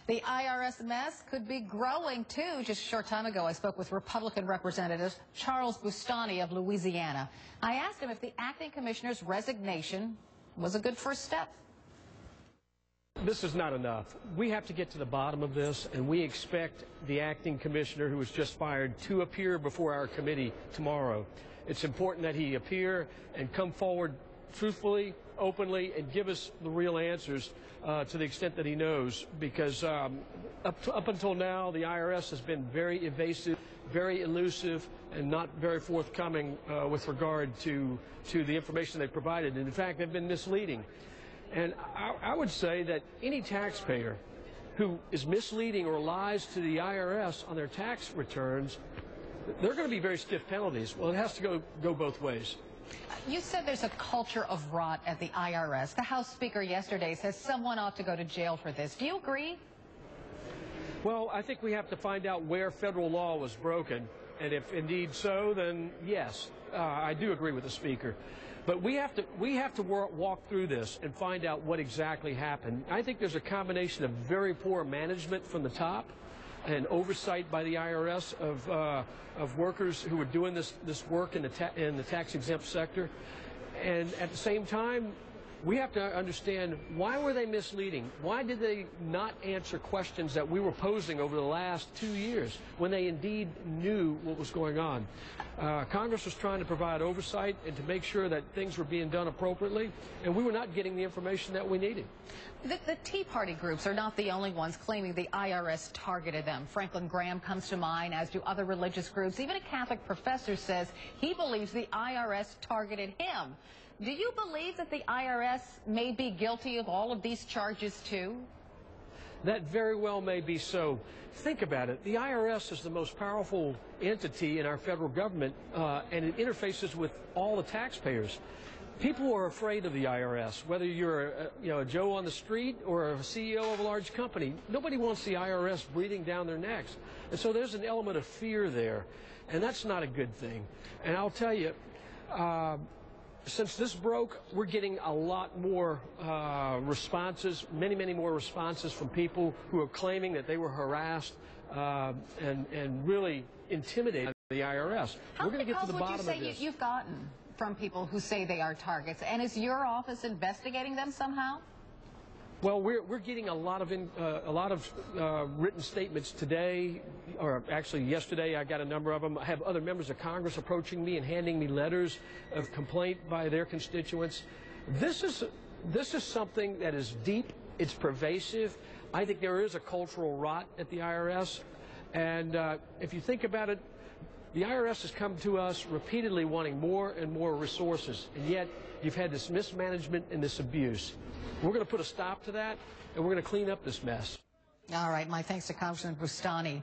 The IRS mess could be growing, too. Just a short time ago, I spoke with Republican Representative Charles Boustany of Louisiana. I asked him if the acting commissioner's resignation was a good first step. This is not enough. We have to get to the bottom of this, and we expect the acting commissioner who was just fired to appear before our committee tomorrow. It's important that he appear and come forward truthfully, openly, and give us the real answers to the extent that he knows, because up until now, the IRS has been very evasive, very elusive, and not very forthcoming with regard to the information they provided. And in fact, they've been misleading. And I would say that any taxpayer who is misleading or lies to the IRS on their tax returns, there are going to be very stiff penalties. Well, it has to go both ways. You said there's a culture of rot at the IRS. The House Speaker yesterday says someone ought to go to jail for this. Do you agree? Well, I think we have to find out where federal law was broken. And if indeed so, then yes, I do agree with the Speaker. But we have to walk through this and find out what exactly happened. I think there's a combination of very poor management from the top and oversight by the IRS of workers who are doing this work in the tax-exempt sector. And at the same time, we have to understand, why were they misleading? Why did they not answer questions that we were posing over the last 2 years when they indeed knew what was going on? Congress was trying to provide oversight and to make sure that things were being done appropriately, and we were not getting the information that we needed. The Tea Party groups are not the only ones claiming the IRS targeted them. Franklin Graham comes to mind, as do other religious groups. Even a Catholic professor says he believes the IRS targeted him. Do you believe that the IRS may be guilty of all of these charges, too? That very well may be so. Think about it. The IRS is the most powerful entity in our federal government, and it interfaces with all the taxpayers. People are afraid of the IRS, whether you're a Joe on the street or a CEO of a large company. Nobody wants the IRS breathing down their necks. And so there's an element of fear there, and that's not a good thing. And I'll tell you, since this broke, we're getting a lot more responses, many more responses from people who are claiming that they were harassed and really intimidated by the IRS. How we're going to get to the bottom of this. How many calls would you say you've gotten from people who say they are targets? And is your office investigating them somehow? Well, we're getting a lot of written statements today, or actually yesterday. I got a number of them. I have other members of Congress approaching me and handing me letters of complaint by their constituents. This is something that is deep. It's pervasive. I think there is a cultural rot at the IRS, and if you think about it, the IRS has come to us repeatedly wanting more and more resources, and yet you've had this mismanagement and this abuse. We're going to put a stop to that, and we're going to clean up this mess. All right. My thanks to Congressman Boustany.